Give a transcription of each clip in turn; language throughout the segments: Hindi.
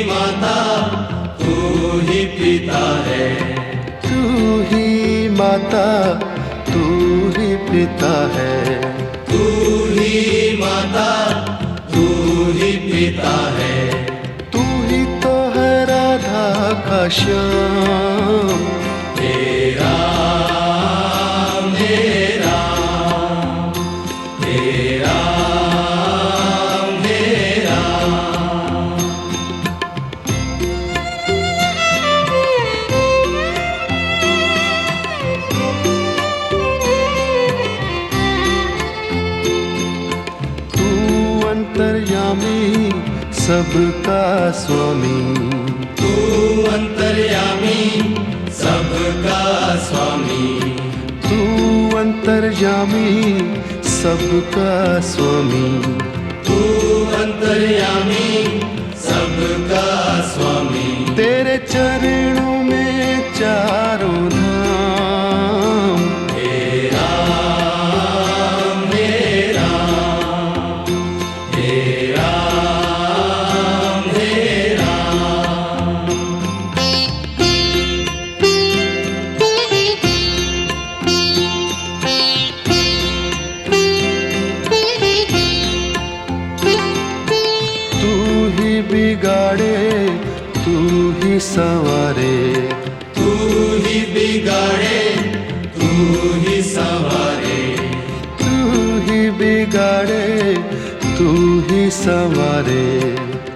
माता तू ही पिता है, तू ही माता तू ही पिता है, तू ही माता तू ही पिता है, तू ही तो है राधा का श्याम। तेरा मेरा तेरा मेरा। तू अंतर्यामी सबका स्वामी, तू अंतर्यामी सबका स्वामी, तू अंतर्यामी सबका स्वामी, तू अंतर्यामी सबका स्वामी। तेरे चरणों में चारों धाम। तेरा मेरा तेरा मेरा। तू ही बिगाड़े तू ही संवारे, तू ही बिगाड़े तू ही संवारे, तू ही बिगाड़े तू ही संवारे,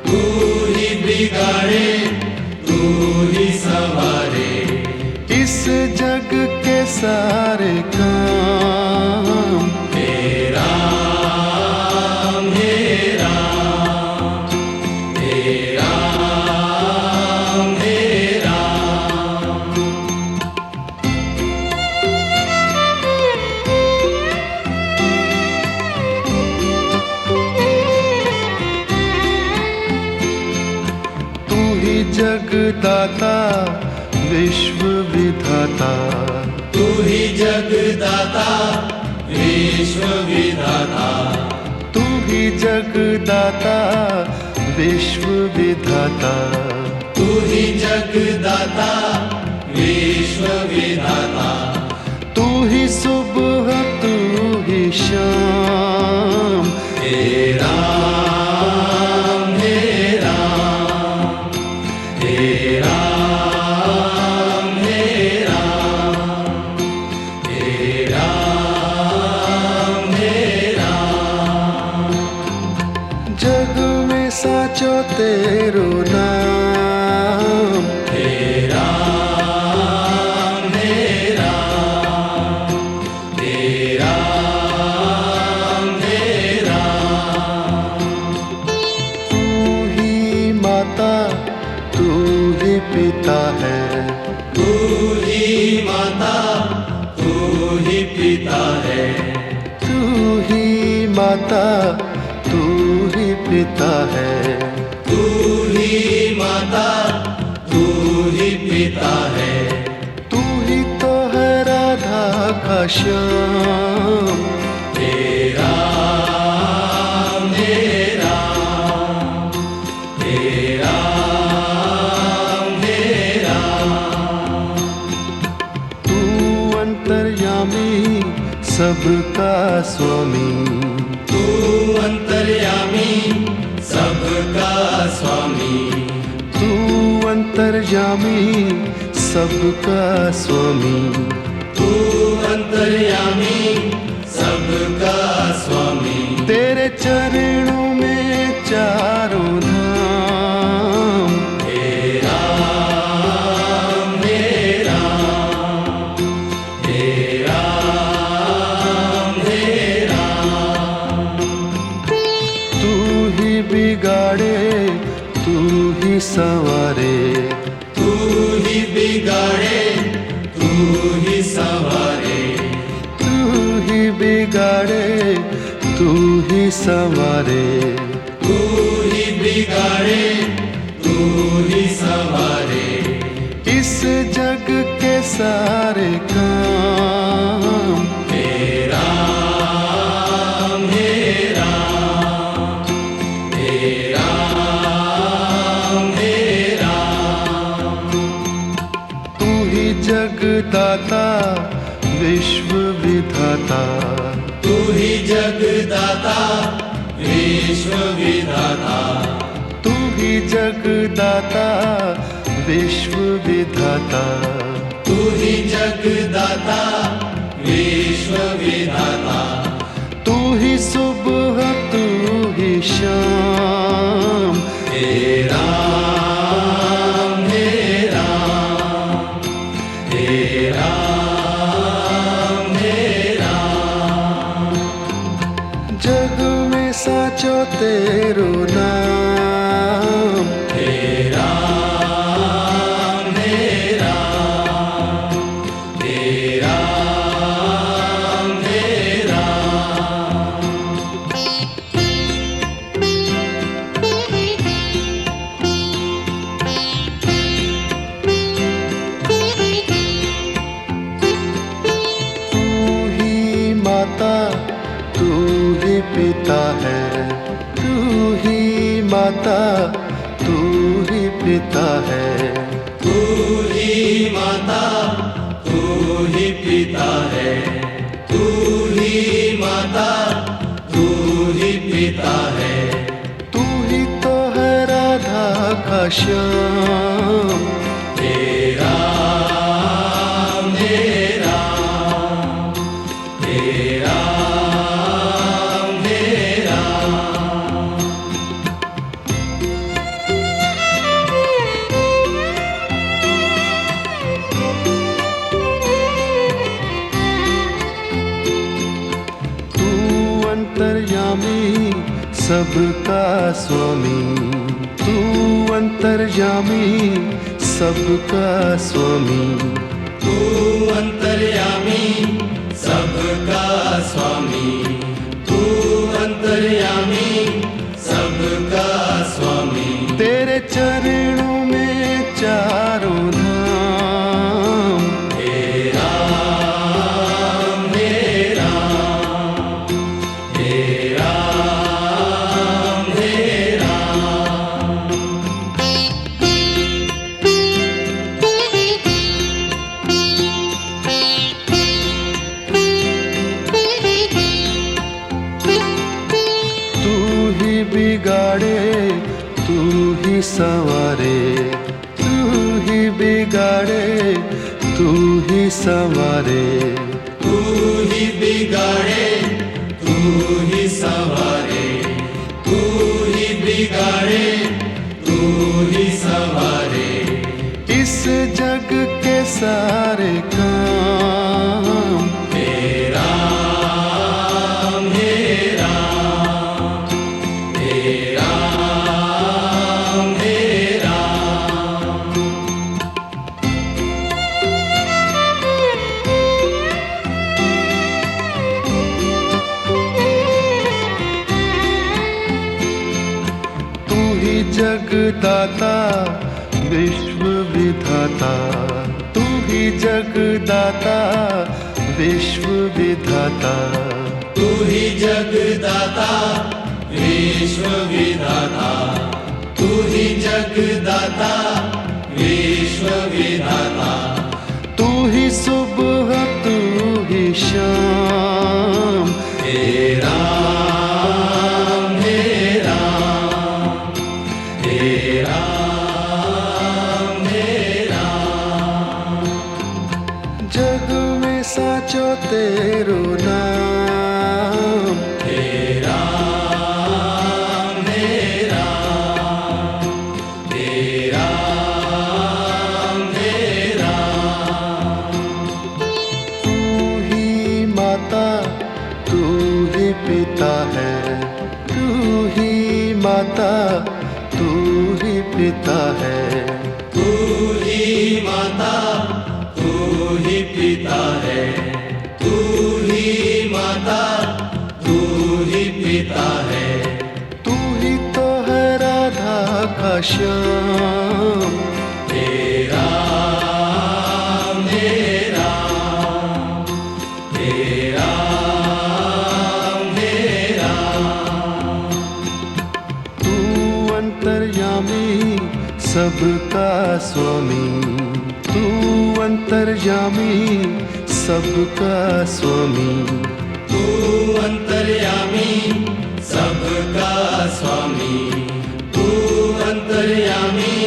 तू ही बिगाड़े तू ही संवारे। इस जग के सारे काम। तेरा मेरा तेरा मेरा। तू ही जगदाता विश्व विधाता, तू ही जगदाता विश्व विधाता, तू ही जगदाता विश्व विधाता, तू ही जगदाता विश्व विधाता। तू ही सुबह तू ही शाम। तेरा मेरा तेरा मेरा तेरा मेरा। जग में साचो तेरो नाम। तेरा मेरा तेरा मेरा। तू ही माता तू ही पिता है, तू ही माता तू ही पिता है, तू ही माता तू ही पिता है, तू ही माता तू ही पिता है, तू ही तो है राधा का श्याम। तेरा मेरा तेरा मेरा। तू अंतर्यामी सबका स्वामी, तू अंतर्यामी सबका स्वामी, तू अंतर्यामी सबका स्वामी, तू अंतर्यामी सबका स्वामी। तेरे चरणों में चारों धाम। तेरा मेरा तेरा मेरा। तू ही बिगाड़े तू ही संवारे, तू ही बिगाड़े तू ही संवारे, तू ही बिगाड़े तू ही संवारे, तू ही बिगाड़े तू ही संवारे। इस जग के सारे काम। तेरा मेरा तेरा मेरा। जगदाता विश्व विधाता, तू ही जगदाता विश्व विधाता, तू ही जगदाता विश्व विधाता, तू ही जगदाता विश्व विधाता, तू ही सुबह तू ही शाम, हे राम हे राम हे राम हे राम, जग में साचो तेरो नाम, हे राम हे राम हे राम हे राम। तू ही माता तू ही पिता है, तू ही माता तू ही पिता है, तू ही माता तू ही पिता है, तू ही माता तू ही पिता है, तू ही तो है राधा का श्याम, हे राम हे राम हे राम हे राम। तू अंतर्यामी सबका स्वामी, तू अंतर्यामी सबका स्वामी, तू अंतर्यामी सबका स्वामी, तू अंतर्यामी सबका स्वामी, तेरे चरणों में चारों धाम, हे राम हे राम हे राम हे राम। तू ही बिगाड़े तू ही संवारे, तू ही बिगाड़े तू ही संवारे, तू ही बिगाड़े तू ही संवारे, तू ही बिगाड़े तू ही संवारे, इस जग के सारे काम, हे राम हे राम हे राम हे राम। तू ही जगदाता विश्व विधाता, तू ही जगदाता विश्व विधाता, तू ही जगदाता विश्व विधाता, तू ही जगदाता विश्व विधाता, तू ही सुबह तू ही शाम, हे राम हे राम हे राम हे राम। जग में साचो तेरो नाम, हे राम हे राम हे राम हे राम। तू ही माता तू ही पिता है, तू ही माता तू ही पिता है, तू ही माता तू ही पिता है, तू ही माता तू ही पिता है, तू ही तो है राधा का श्याम, हे राम हे राम हे राम हे राम। तू अंतर्यामी सबका स्वामी, तू अंतर्यामी सबका स्वामी, तू अंतर्यामी सबका स्वामी, तू अंतर्यामी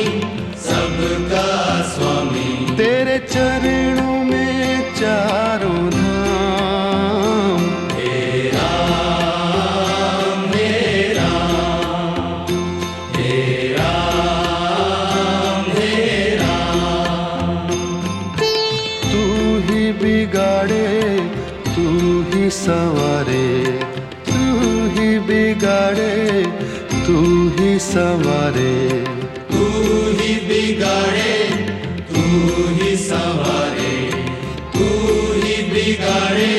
सबका स्वामी। तेरे चरणों में चारों धाम, हे राम हे राम, हे राम हे राम। तू ही बिगाड़े तू ही संवारे, तू ही बिगाड़े तू ही संवारे, तू ही बिगाड़े तू ही संवारे, तू ही बिगाड़े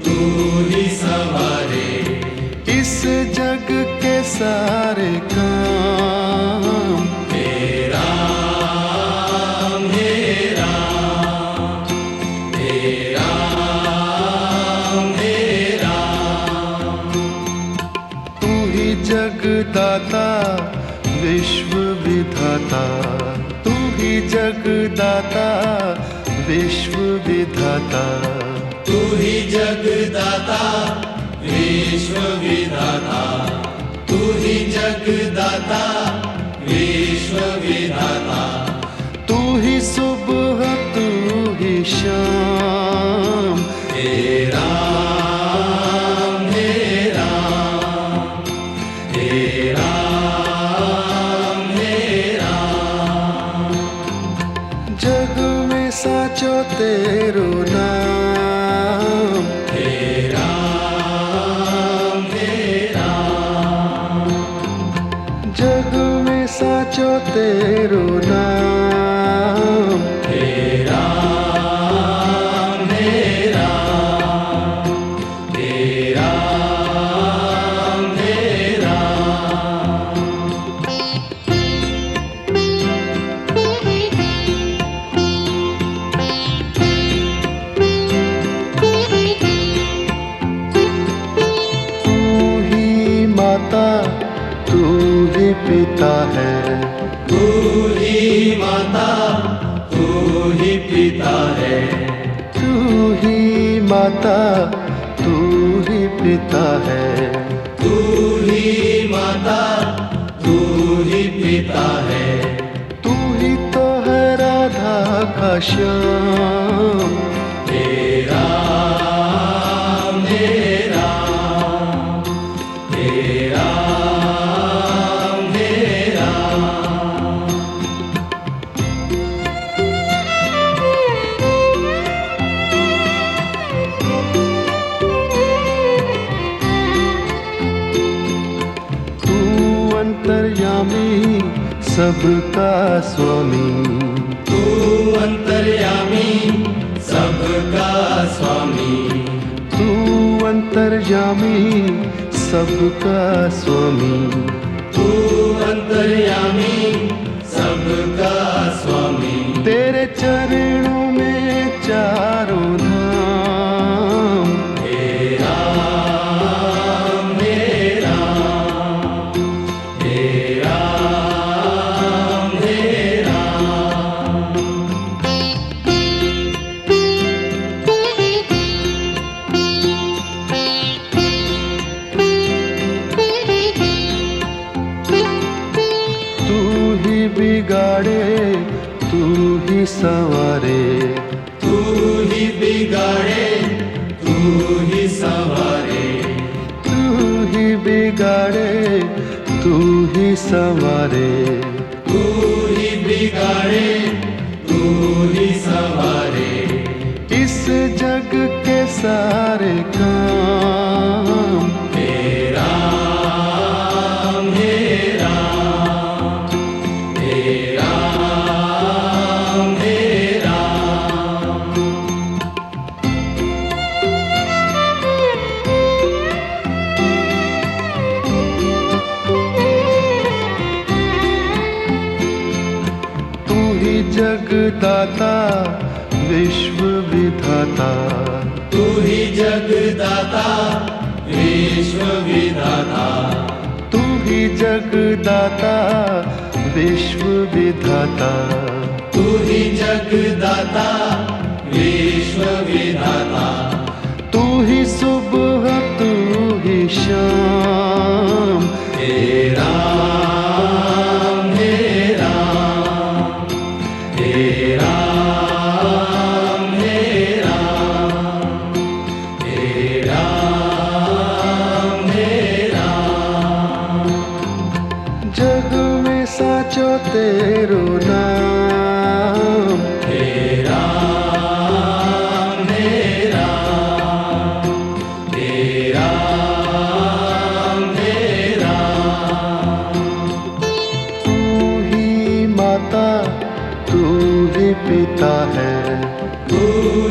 तू ही संवारे। इस जग के सारे काम, हे राम हे राम, हे राम हे राम। तू ही जगदाता विश्व विधाता, तू ही जगदाता विश्व विधाता, तू ही जगदाता विश्व विधाता, तू ही जगदाता विश्व विधाता। तू ही सुबह तू ही शाम, हे राम हे राम, हे राम हे राम। जग में साचो तेरो नाम, हे राम हे राम, जग में साचो तेरो नाम। हे राम हे राम, हे राम हे राम। तू ही माता तू ही पिता है, तू ही माता तू ही पिता है, तू ही माता तू ही पिता है। तू ही माता तू ही पिता है। तू ही तो है राधा का श्याम, हे राम हे राम, हे राम हे राम। तू अंतर्यामी सबका स्वामी, तू अंतर्यामी सबका स्वामी, तू अंतर्यामी सबका स्वामी। तू अंतर्यामी सबका स्वामी। तेरे चरणों में चारों धाम, हे राम हे राम, हे राम हे राम। तू ही बिगाड़े तू ही संवारे, तू ही बिगाड़े तू ही संवारे, तू ही बिगाड़े तू ही संवारे। तू ही बिगाड़े तू ही संवारे। इस जग के सारे काम, हे राम हे राम, हे राम हे राम। तू ही जगदाता विश्व विधाता, तू ही जगदाता विश्व विधाता, तू ही जगदाता विश्व विधाता। तू ही जगदाता विश्व विधाता तू ही सुबह तू ही शाम हे राम हे राम हे राम हे राम हे राम हे राम जग में साचो तेरो नाम हे राम हे राम हे राम हे राम तू ही माता तू ही पिता है तू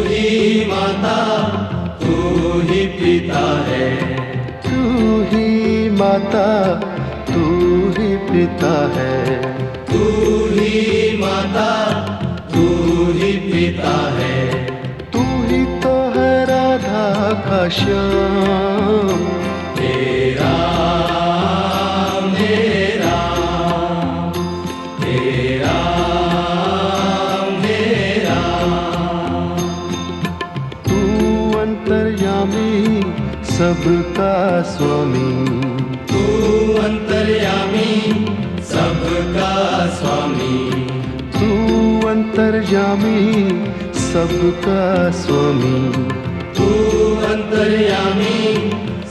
ही माता तू ही पिता है तू ही माता तू ही पिता है तू ही माता तू ही पिता है तू ही तो है राधा का श्याम हे राम हे राम हे राम हे राम तू अंतर्यामी सबका स्वामी तू अंतर्यामी सबका स्वामी तू अंतर्यामी सबका स्वामी तू अंतर्यामी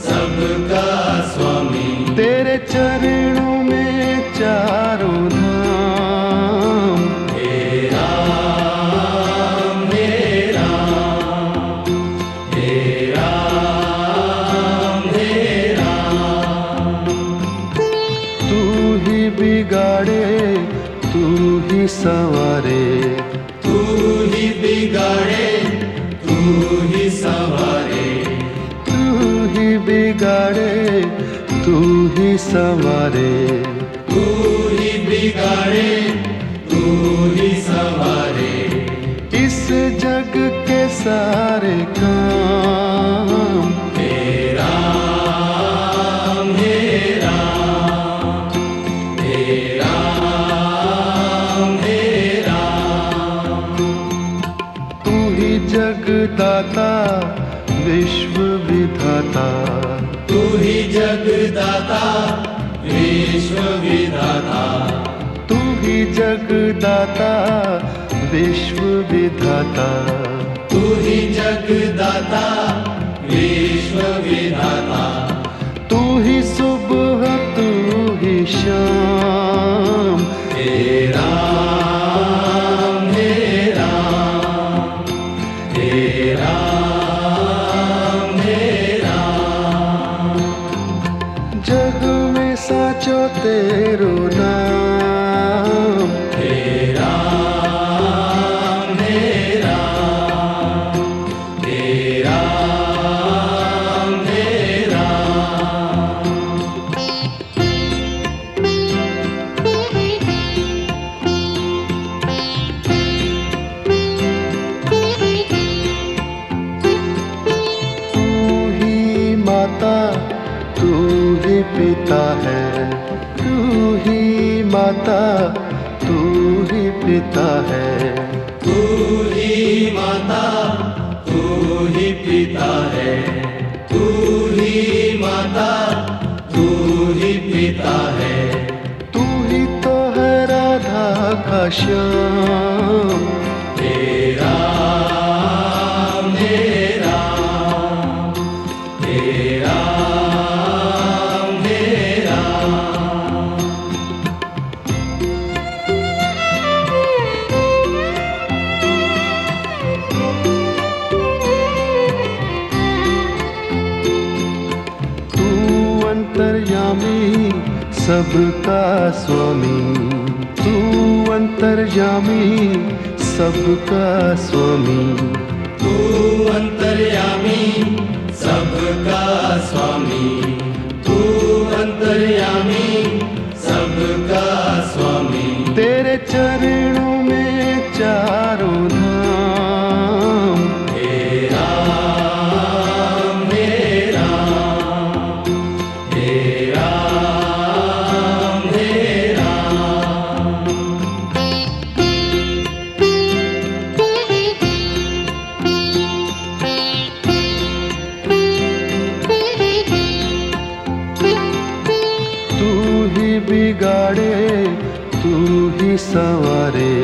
सबका स्वामी तेरे चरणों में चारों धाम हे राम हे राम हे राम हे राम तू ही बिगाड़े तू ही संवारे तू ही बिगाड़े तू ही संवारे तू ही बिगाड़े तू ही संवारे तू ही बिगाड़े तू ही संवारे इस जग के सारे काम हे राम हे राम हे राम हे राम तू ही जगदाता विश्व विधाता तू ही जगदाता विश्व विधाता तू ही जगदाता विश्व विधाता तू ही जगदाता विश्व विधाता तू ही सुबह तू ही शाम हे राम हे राम हे राम हे राम जग में साचो तेरो नाम हे राम हे राम हे राम हे राम तू ही माता तू ही पिता है तू ही माता तू ही पिता है तू ही माता तू ही पिता है तू ही माता तू ही पिता है तू ही तो है राधा का श्याम हे राम हे राम हे राम हे राम तू अंतर्यामी सबका स्वामी तू अंतर्यामी सबका स्वामी तू अंतर्यामी सबका स्वामी तू अंतर्यामी सबका स्वामी तेरे चरणों में चारों धाम हे राम हे राम हे राम हे राम संवारे,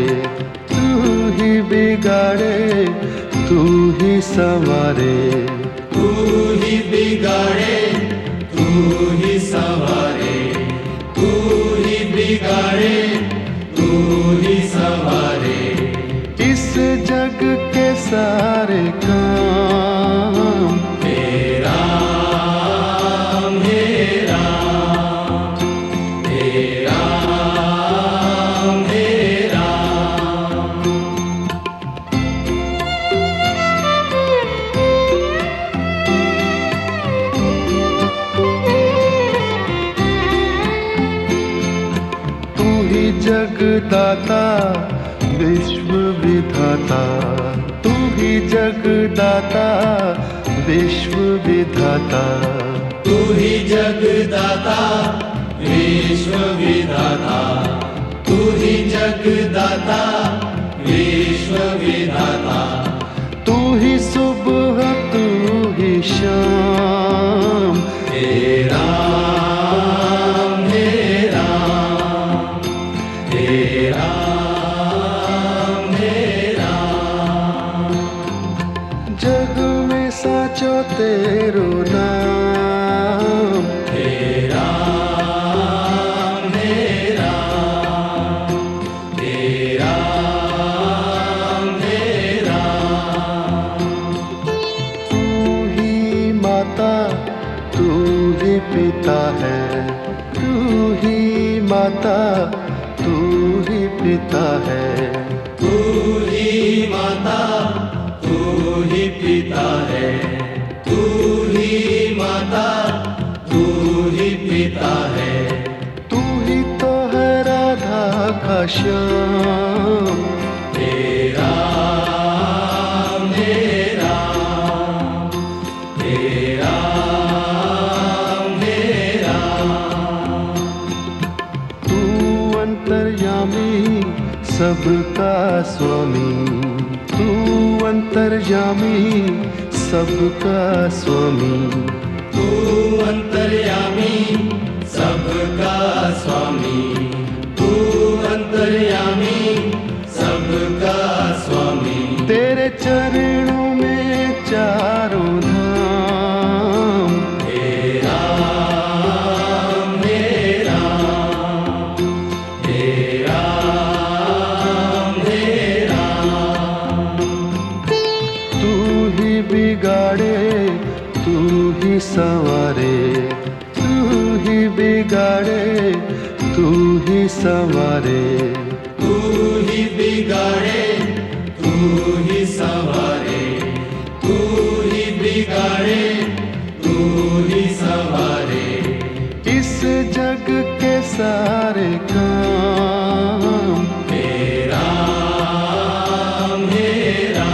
तू ही बिगाड़े, तू ही संवारे। तू ही बिगाड़े, तू ही संवारे, तू ही बिगाड़े, तू ही संवारे। इस जग के सारे काम तेरा मेरा, तेरा मेरा। तू ही जगदाता विश्व विधाता, तू ही जगदाता विश्व विधाता। तू ही जगदाता विश्व विधाता, तू ही जगदाता विश्व विधाता। तू ही सुबह, तू ही शाम, तेरा मेरा, तेरा मेरा। जग में साचो तेरो नाम। तेरा मेरा, तेरा मेरा। तू ही माता, तू ही पिता है, तू ही माता, तू ही पिता है। तू ही माता, तू ही पिता है, तू ही माता, तू ही पिता है। तू ही तो है राधा का श्याम। तेरा मेरा, तेरा मेरा। तू अंतर्यामी सबका स्वामी, तू अंतर्यामी सबका स्वामी। तू अंतर्यामी सबका स्वामी, तू अंतर्यामी सबका स्वामी। तेरे चरणों में चारों धाम। तेरा मेरा, तेरा मेरा। तू ही बिगाड़े, तू ही संवारे, तू ही बिगाड़े, तू ही संवारे। तू ही बिगाड़े, तू ही संवारे, तू ही बिगाड़े, तू ही संवारे। इस जग के सारे काम तेरा मेरा,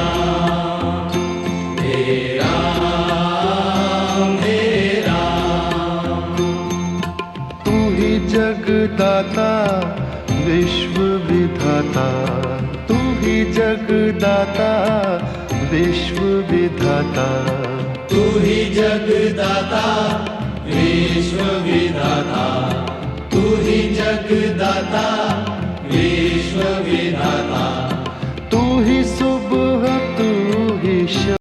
तेरा मेरा। तू ही जगदाता विश्व विधाता, तू ही जगदाता विश्व विधाता। तू ही जगदाता विश्व विधाता, तू ही जगदाता विश्व विधाता। तू ही सुबह, तू ही शाम।